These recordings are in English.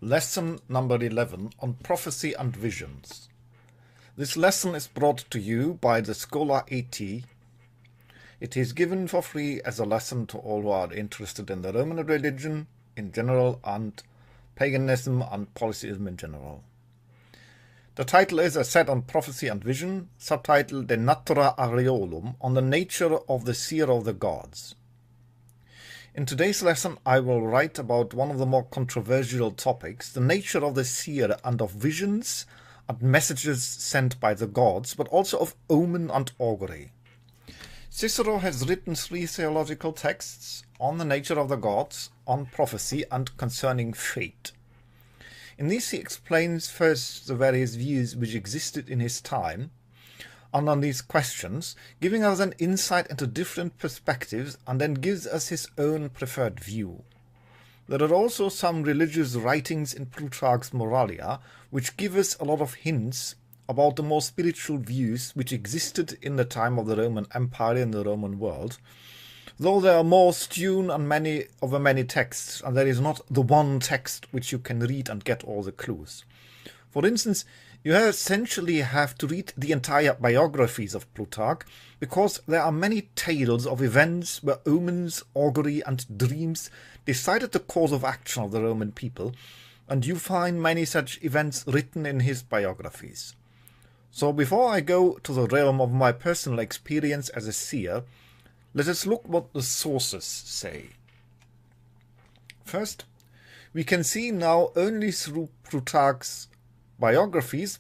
Lesson number 11 on Prophecy and Visions. This lesson is brought to you by the Schola Aetii. It is given for free as a lesson to all who are interested in the Roman religion in general and paganism and polytheism in general. The title is a set on prophecy and vision, subtitled De Natura Ariolum, on the nature of the Seer of the gods. In today's lesson, I will write about one of the more controversial topics, the nature of the seer and of visions and messages sent by the gods, but also of omen and augury. Cicero has written 3 theological texts on the nature of the gods, on prophecy, and concerning fate. In these he explains first the various views which existed in his time, and on these questions, giving us an insight into different perspectives, and then gives us his own preferred view. There are also some religious writings in Plutarch's Moralia, which give us a lot of hints about the more spiritual views which existed in the time of the Roman Empire and the Roman world, though there are more strewn on many texts, and there is not the one text which you can read and get all the clues. For instance, you essentially have to read the entire biographies of Plutarch, because there are many tales of events where omens, augury, and dreams decided the course of action of the Roman people, and you find many such events written in his biographies. So before I go to the realm of my personal experience as a seer, let us look what the sources say. First, we can see now only through Plutarch's biographies,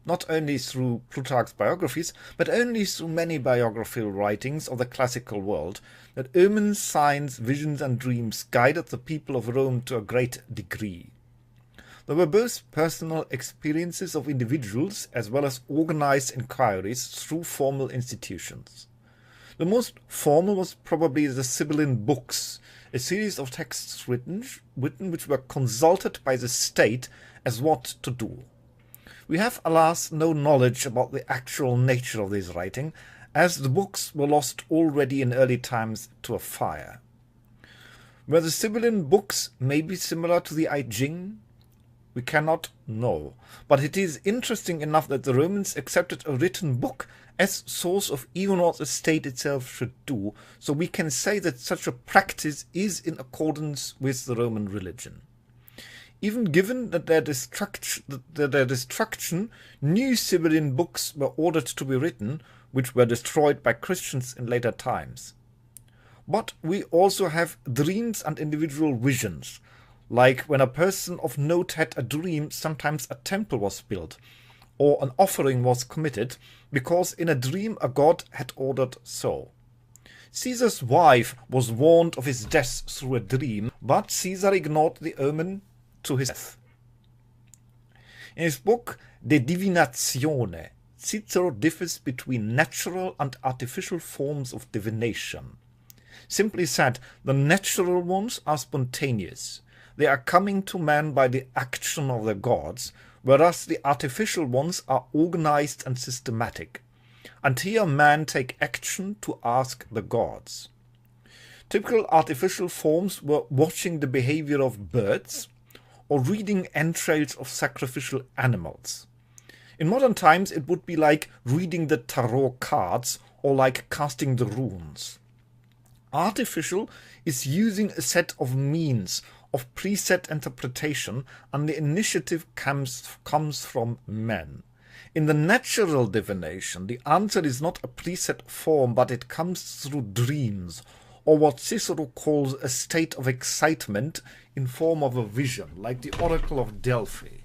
not only through Plutarch's biographies, but only through many biographical writings of the classical world, that omens, signs, visions and dreams guided the people of Rome to a great degree. There were both personal experiences of individuals as well as organized inquiries through formal institutions. The most formal was probably the Sibylline books, a series of texts written which were consulted by the state as what to do. We have, alas, no knowledge about the actual nature of this writing, as the books were lost already in early times to a fire. Were the Sibylline books maybe similar to the I Ching? We cannot know, but it is interesting enough that the Romans accepted a written book as source of even what the state itself should do, so we can say that such a practice is in accordance with the Roman religion. Even given that their destruction, new Sibylline books were ordered to be written, which were destroyed by Christians in later times. But we also have dreams and individual visions, like when a person of note had a dream, sometimes a temple was built, or an offering was committed, because in a dream a god had ordered so. Caesar's wife was warned of his death through a dream, but Caesar ignored the omen to his death. In his book De Divinatione, Cicero differs between natural and artificial forms of divination. Simply said, the natural ones are spontaneous. They are coming to man by the action of the gods, whereas the artificial ones are organized and systematic. And here man take action to ask the gods. Typical artificial forms were watching the behavior of birds, or reading entrails of sacrificial animals. In modern times it would be like reading the tarot cards or like casting the runes. Artificial is using a set of means of preset interpretation, and the initiative comes from men. In the natural divination, the answer is not a preset form, but it comes through dreams, or what Cicero calls a state of excitement in form of a vision, like the Oracle of Delphi.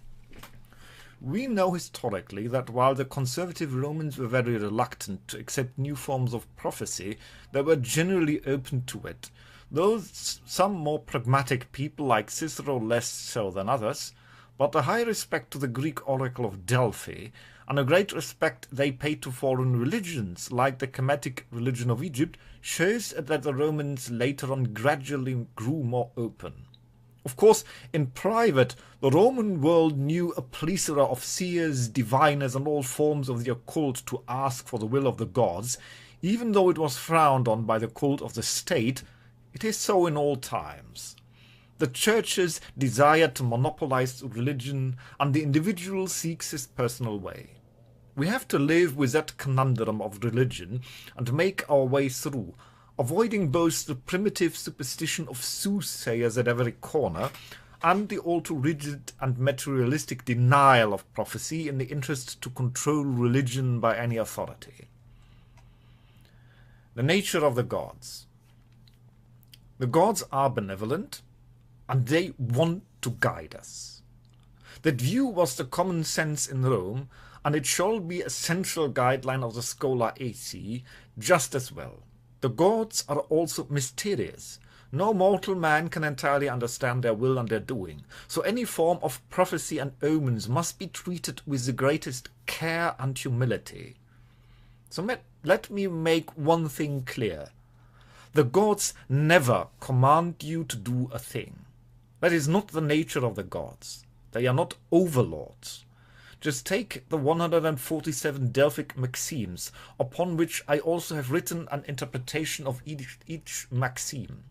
We know historically that while the conservative Romans were very reluctant to accept new forms of prophecy, they were generally open to it, though some more pragmatic people like Cicero less so than others, but a high respect to the Greek Oracle of Delphi, and a great respect they paid to foreign religions, like the Kemetic religion of Egypt, shows that the Romans later on gradually grew more open. Of course, in private, the Roman world knew a plethora of seers, diviners, and all forms of the occult to ask for the will of the gods, even though it was frowned on by the cult of the state. It is so in all times. The churches desire to monopolize religion, and the individual seeks his personal way. We have to live with that conundrum of religion and make our way through, avoiding both the primitive superstition of soothsayers at every corner and the all too rigid and materialistic denial of prophecy in the interest to control religion by any authority. The nature of the gods. The gods are benevolent, and they want to guide us. That view was the common sense in Rome, and it shall be a central guideline of the Schola Aetii just as well. The gods are also mysterious. No mortal man can entirely understand their will and their doing, so any form of prophecy and omens must be treated with the greatest care and humility. So let me make one thing clear. The gods never command you to do a thing. That is not the nature of the gods. They are not overlords. Just take the 147 Delphic maxims, upon which I also have written an interpretation of each maxim.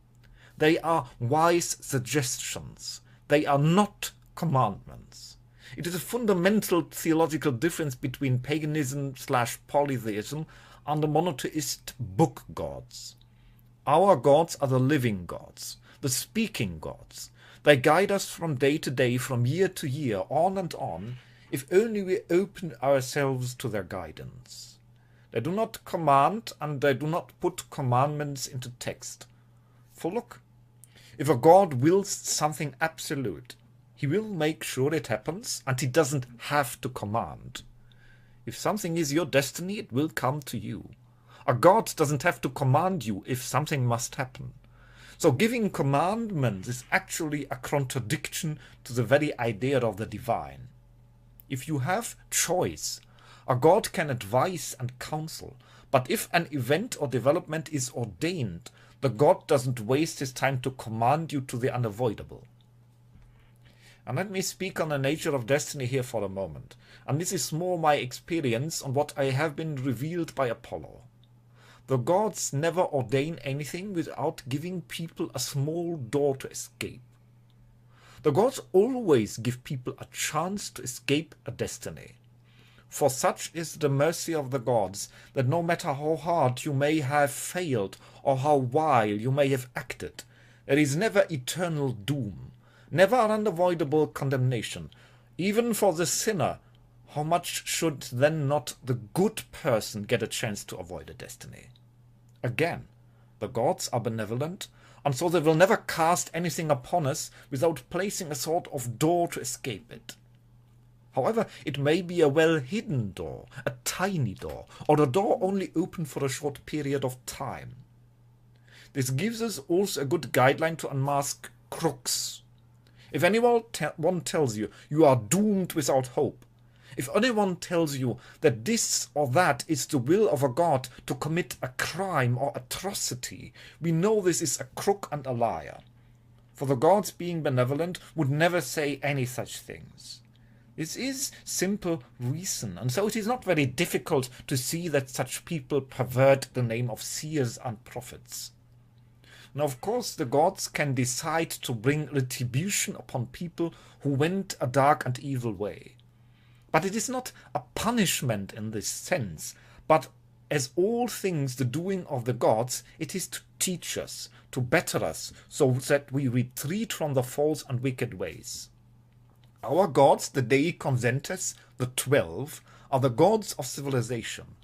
They are wise suggestions. They are not commandments. It is a fundamental theological difference between paganism/polytheism and the monotheist book gods. Our gods are the living gods, the speaking gods. They guide us from day to day, from year to year, on and on, if only we open ourselves to their guidance. They do not command, and they do not put commandments into text. For look, if a god wills something absolute, he will make sure it happens, and he doesn't have to command. If something is your destiny, it will come to you. A god doesn't have to command you if something must happen. So giving commandments is actually a contradiction to the very idea of the divine. If you have choice, a god can advise and counsel, but if an event or development is ordained, the god doesn't waste his time to command you to the unavoidable. And let me speak on the nature of destiny here for a moment, and this is more my experience on what I have been revealed by Apollo. The gods never ordain anything without giving people a small door to escape. The gods always give people a chance to escape a destiny. For such is the mercy of the gods, that no matter how hard you may have failed or how vile you may have acted, there is never eternal doom, never an unavoidable condemnation. Even for the sinner, how much should then not the good person get a chance to avoid a destiny? Again, the gods are benevolent, and so they will never cast anything upon us without placing a sort of door to escape it. However, it may be a well-hidden door, a tiny door, or a door only open for a short period of time. This gives us also a good guideline to unmask crooks. If anyone tells you you are doomed without hope, if anyone tells you that this or that is the will of a god to commit a crime or atrocity, we know this is a crook and a liar. For the gods, being benevolent, would never say any such things. This is simple reason, and so it is not very difficult to see that such people pervert the name of seers and prophets. Now, of course, the gods can decide to bring retribution upon people who went a dark and evil way. But it is not a punishment in this sense, but as all things the doing of the gods, it is to teach us, to better us, so that we retreat from the false and wicked ways. Our gods, the Dei Consentes, the 12, are the gods of civilization,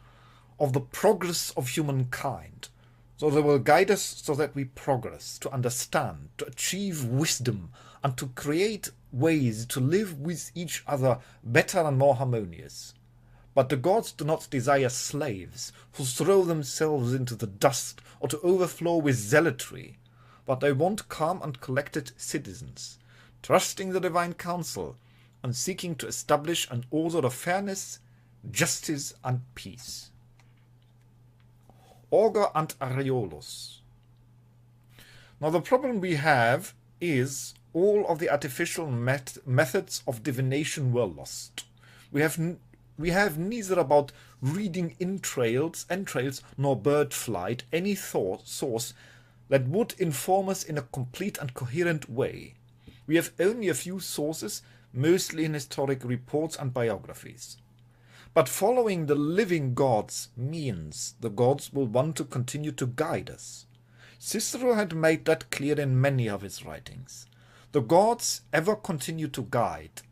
of the progress of humankind. So they will guide us so that we progress, to understand, to achieve wisdom, and to create ways to live with each other better and more harmonious. But the gods do not desire slaves who throw themselves into the dust or to overflow with zealotry, but they want calm and collected citizens, trusting the divine counsel and seeking to establish an order of fairness, justice, and peace. Augur and Ariolus. Now the problem we have is all of the artificial methods of divination were lost. We have neither about reading entrails nor bird flight any source that would inform us in a complete and coherent way. We have only a few sources, mostly in historic reports and biographies. But following the living gods means the gods will want to continue to guide us. Cicero had made that clear in many of his writings. The gods ever continue to guide.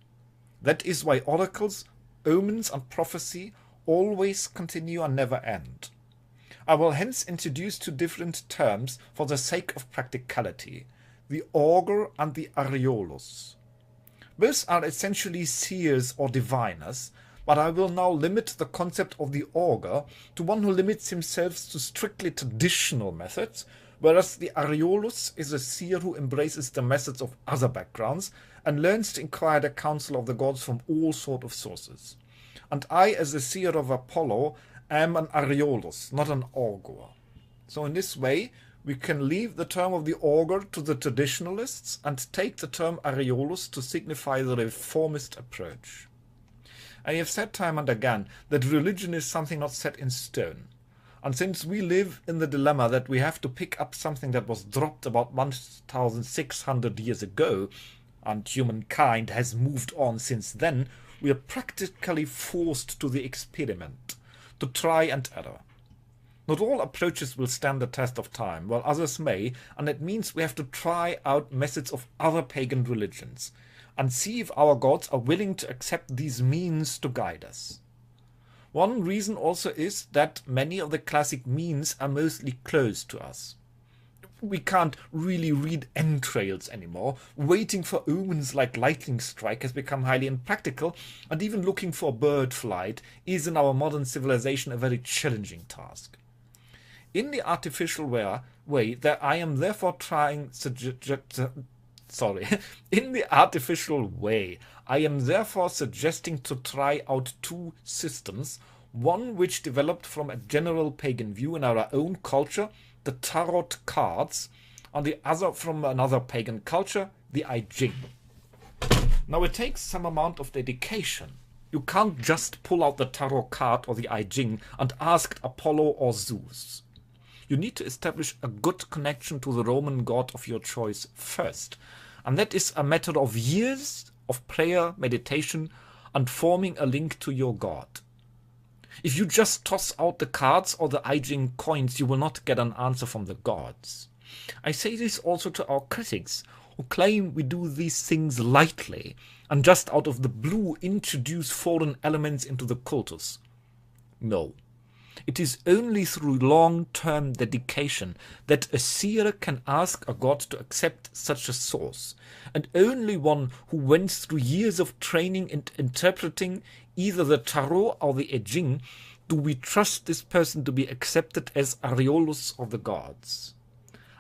That is why oracles, omens and prophecy always continue and never end. I will hence introduce two different terms for the sake of practicality, the augur and the Ariolus. Both are essentially seers or diviners, but I will now limit the concept of the augur to one who limits himself to strictly traditional methods, whereas the Ariolus is a seer who embraces the methods of other backgrounds and learns to inquire the counsel of the gods from all sorts of sources. And I, as a seer of Apollo, am an Ariolus, not an augur. So in this way, we can leave the term of the augur to the traditionalists and take the term Ariolus to signify the reformist approach. I have said time and again that religion is something not set in stone. And since we live in the dilemma that we have to pick up something that was dropped about 1,600 years ago, and humankind has moved on since then, we are practically forced to the experiment, to try and error. Not all approaches will stand the test of time, while others may, and it means we have to try out methods of other pagan religions, and see if our gods are willing to accept these means to guide us. One reason also is that many of the classic means are mostly closed to us. We can't really read entrails anymore. Waiting for omens like lightning strike has become highly impractical, and even looking for bird flight is in our modern civilization a very challenging task. In the artificial way that I am therefore suggesting to try out two systems, one which developed from a general pagan view in our own culture, the tarot cards, and the other from another pagan culture, the I Ching. Now it takes some amount of dedication. You can't just pull out the tarot card or the I Ching and ask Apollo or Zeus. You need to establish a good connection to the Roman god of your choice first, and that is a matter of years of prayer, meditation, and forming a link to your god. If you just toss out the cards or the I Ching coins, you will not get an answer from the gods. I say this also to our critics, who claim we do these things lightly, and just out of the blue introduce foreign elements into the cultus. No. It is only through long-term dedication that a seer can ask a god to accept such a source, and only one who went through years of training and interpreting either the tarot or the I Ching do we trust this person to be accepted as Ariolus of the gods.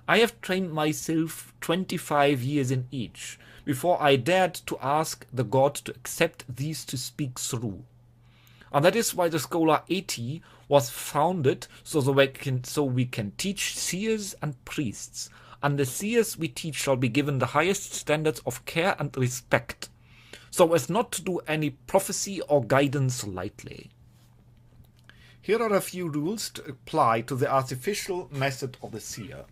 I have trained myself 25 years in each before I dared to ask the god to accept these to speak through. And that is why the Schola Aetii was founded so we can teach seers and priests, and the seers we teach shall be given the highest standards of care and respect, so as not to do any prophecy or guidance lightly. Here are a few rules to apply to the artificial method of the seer.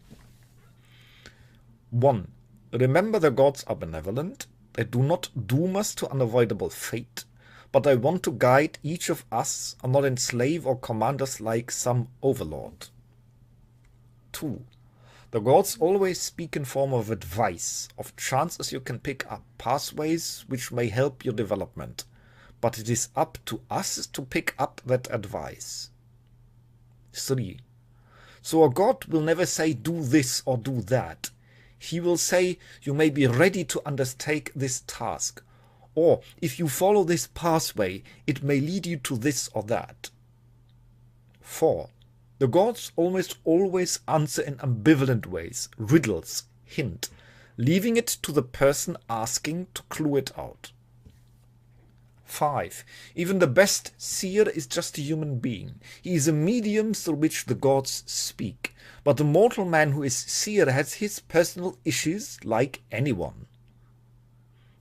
1. Remember the gods are benevolent. They do not doom us to unavoidable fate, but they want to guide each of us and not enslave or command us like some overlord. 2. The gods always speak in form of advice, of chances you can pick up, pathways which may help your development, but it is up to us to pick up that advice. 3. So a god will never say do this or do that. He will say you may be ready to undertake this task, or if you follow this pathway, it may lead you to this or that. 4. The gods almost always answer in ambivalent ways, riddles, hint, leaving it to the person asking to clue it out. 5. Even the best seer is just a human being. He is a medium through which the gods speak, but the mortal man who is seer has his personal issues like anyone.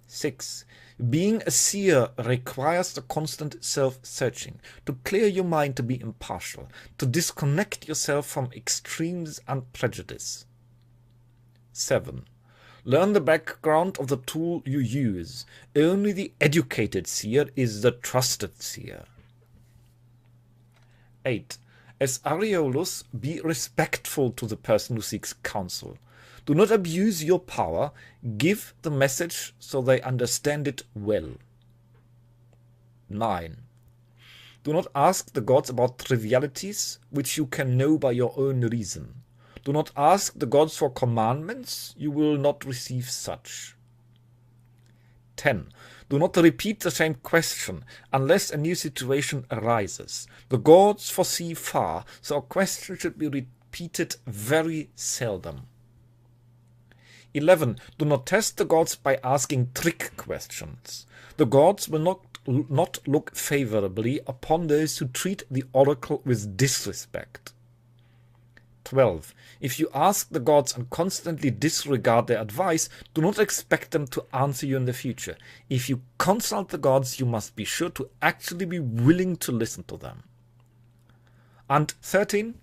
6. Being a seer requires the constant self-searching, to clear your mind to be impartial, to disconnect yourself from extremes and prejudice. 7. Learn the background of the tool you use. Only the educated seer is the trusted seer. 8. As Ariolus, be respectful to the person who seeks counsel. Do not abuse your power. Give the message so they understand it well. 9. Do not ask the gods about trivialities which you can know by your own reason. Do not ask the gods for commandments, you will not receive such. 10. Do not repeat the same question unless a new situation arises. The gods foresee far, so a question should be repeated very seldom. 11. Do not test the gods by asking trick questions. The gods will not look favorably upon those who treat the oracle with disrespect. 12. If you ask the gods and constantly disregard their advice, do not expect them to answer you in the future. If you consult the gods, you must be sure to actually be willing to listen to them. And 13.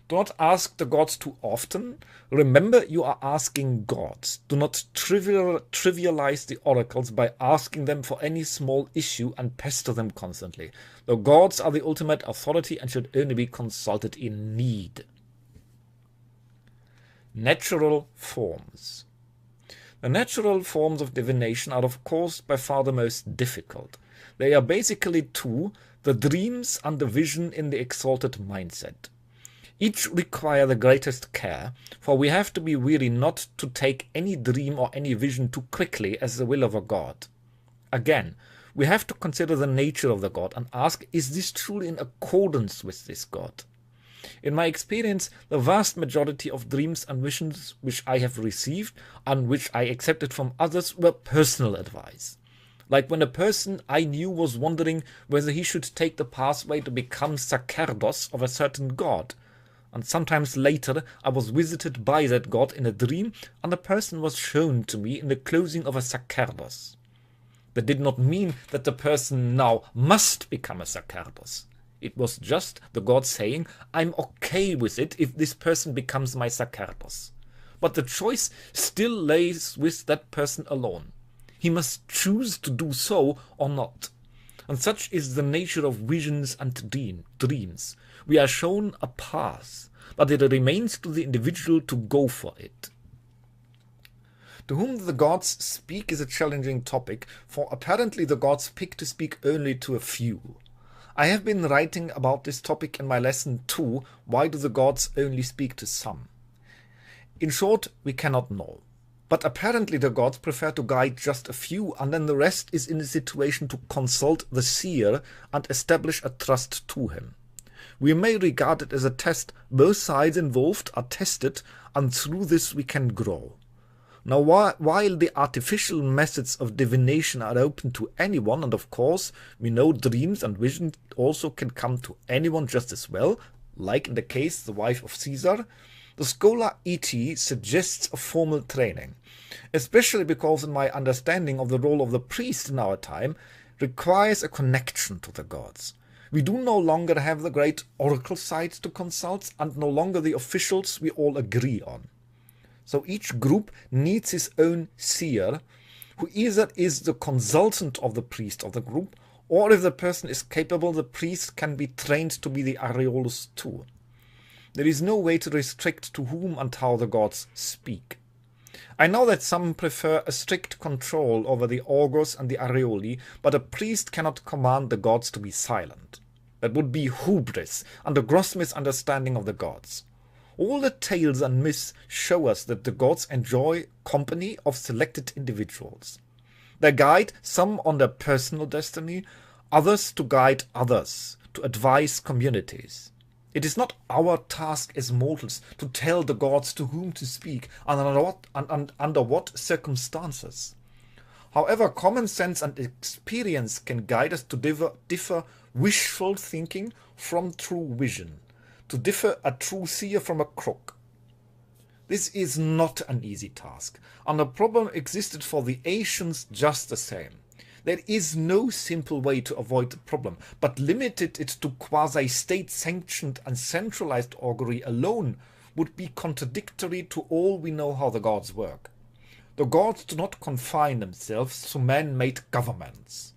Do not ask the gods too often. Remember, you are asking gods. Do not trivialize the oracles by asking them for any small issue and pester them constantly. The gods are the ultimate authority and should only be consulted in need. Natural forms. The natural forms of divination are of course by far the most difficult. They are basically two, the dreams and the vision in the exalted mindset. Each require the greatest care, for we have to be wary not to take any dream or any vision too quickly as the will of a god. Again, we have to consider the nature of the god and ask, is this truly in accordance with this god? In my experience, the vast majority of dreams and visions which I have received and which I accepted from others were personal advice. Like when a person I knew was wondering whether he should take the pathway to become sacerdos of a certain god. And sometimes later I was visited by that god in a dream, and the person was shown to me in the closing of a sacerdos. That did not mean that the person now must become a sacerdos. It was just the god saying, I'm okay with it if this person becomes my sacerdos. But the choice still lays with that person alone. He must choose to do so or not. And such is the nature of visions and dreams. We are shown a path, but it remains to the individual to go for it. To whom the gods speak is a challenging topic, for apparently the gods pick to speak only to a few. I have been writing about this topic in my lesson 2, Why do the gods only speak to some? In short, we cannot know. But apparently the gods prefer to guide just a few, and then the rest is in a situation to consult the seer and establish a trust to him. We may regard it as a test. Both sides involved are tested, and through this we can grow. Now, while the artificial methods of divination are open to anyone, and of course we know dreams and visions also can come to anyone just as well, like in the case the wife of Caesar, the Schola Aetii suggests a formal training, especially because in my understanding of the role of the priest in our time requires a connection to the gods. We do no longer have the great oracle sites to consult, and no longer the officials we all agree on. So each group needs his own seer, who either is the consultant of the priest of the group, or if the person is capable, the priest can be trained to be the Ariolus too. There is no way to restrict to whom and how the gods speak. I know that some prefer a strict control over the augurs and the Arioli, but a priest cannot command the gods to be silent. That would be hubris and a gross misunderstanding of the gods. All the tales and myths show us that the gods enjoy company of selected individuals. They guide some on their personal destiny, others to guide others, to advise communities. It is not our task as mortals to tell the gods to whom to speak and under what circumstances. However, common sense and experience can guide us to differ wishful thinking from true vision, to differ a true seer from a crook. This is not an easy task, and the problem existed for the ancients just the same. There is no simple way to avoid the problem, but limited it to quasi-state sanctioned and centralized augury alone would be contradictory to all we know how the gods work. The gods do not confine themselves to man-made governments.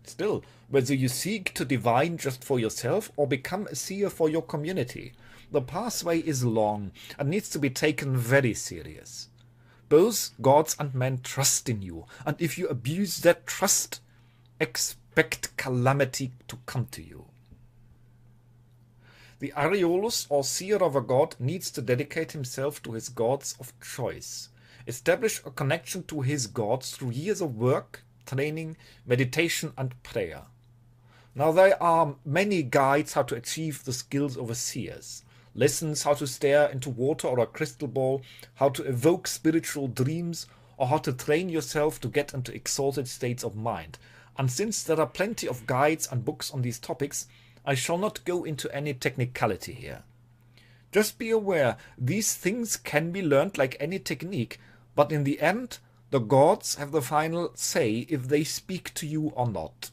Still, whether you seek to divine just for yourself or become a seer for your community, the pathway is long and needs to be taken very serious. Both gods and men trust in you, and if you abuse that trust, expect calamity to come to you. The Ariolus or seer of a god needs to dedicate himself to his gods of choice, establish a connection to his gods through years of work, training, meditation and prayer. Now there are many guides how to achieve the skills of a seer. Lessons how to stare into water or a crystal ball, how to evoke spiritual dreams, or how to train yourself to get into exalted states of mind. And since there are plenty of guides and books on these topics, I shall not go into any technicality here. Just be aware, these things can be learned like any technique, but in the end, the gods have the final say if they speak to you or not.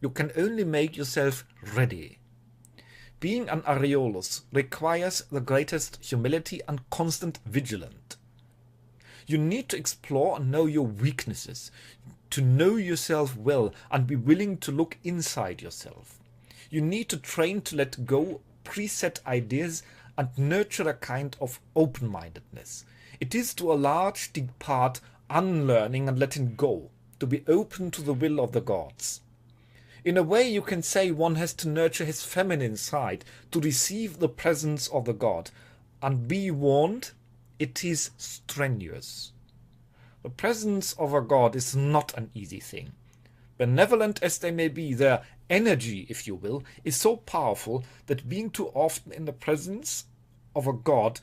You can only make yourself ready. Being an Ariolus requires the greatest humility and constant vigilance. You need to explore and know your weaknesses, to know yourself well and be willing to look inside yourself. You need to train to let go preset ideas and nurture a kind of open-mindedness. It is to a large part unlearning and letting go, to be open to the will of the gods. In a way, you can say one has to nurture his feminine side to receive the presence of the god, and be warned, it is strenuous. The presence of a god is not an easy thing. Benevolent as they may be, their energy, if you will, is so powerful that being too often in the presence of a god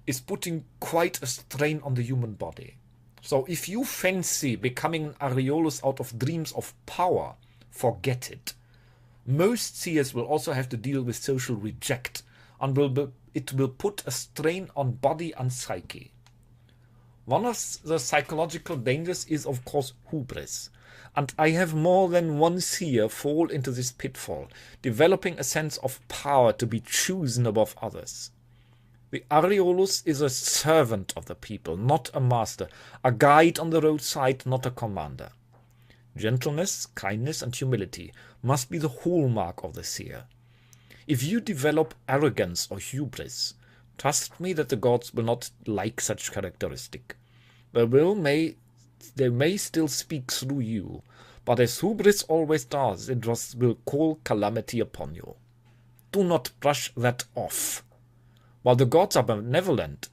is putting quite a strain on the human body. So if you fancy becoming an Ariolus out of dreams of power, forget it. Most seers will also have to deal with social reject, and it will put a strain on body and psyche. One of the psychological dangers is of course hubris, and I have more than one seer fall into this pitfall, developing a sense of power to be chosen above others. The Ariolus is a servant of the people, not a master, a guide on the roadside, not a commander. Gentleness, kindness and humility must be the hallmark of the seer. If you develop arrogance or hubris, trust me that the gods will not like such characteristic. They may still speak through you, but as hubris always does, it will call calamity upon you. Do not brush that off. While the gods are benevolent,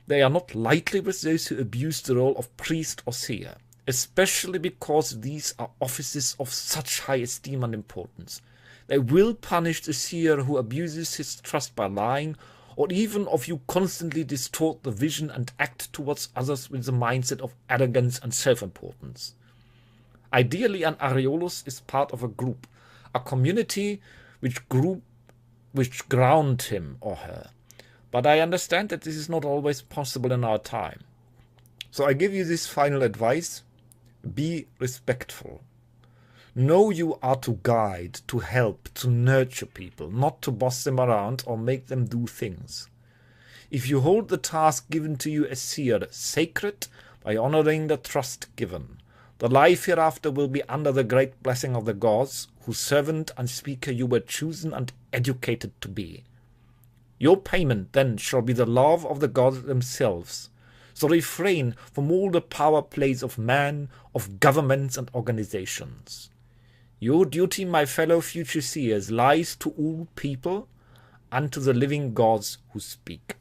they are not lightly with those who abuse the role of priest or seer, especially because these are offices of such high esteem and importance. They will punish the seer who abuses his trust by lying, or even if you constantly distort the vision and act towards others with the mindset of arrogance and self-importance. Ideally, an Ariolus is part of a group, a community which ground him or her. But I understand that this is not always possible in our time. So I give you this final advice: be respectful. Know you are to guide, to help, to nurture people, not to boss them around or make them do things. If you hold the task given to you as seer sacred by honoring the trust given, the life hereafter will be under the great blessing of the gods, whose servant and speaker you were chosen and educated to be. Your payment then shall be the love of the gods themselves. So refrain from all the power plays of man, of governments and organizations. Your duty, my fellow future seers, lies to all people and to the living gods who speak.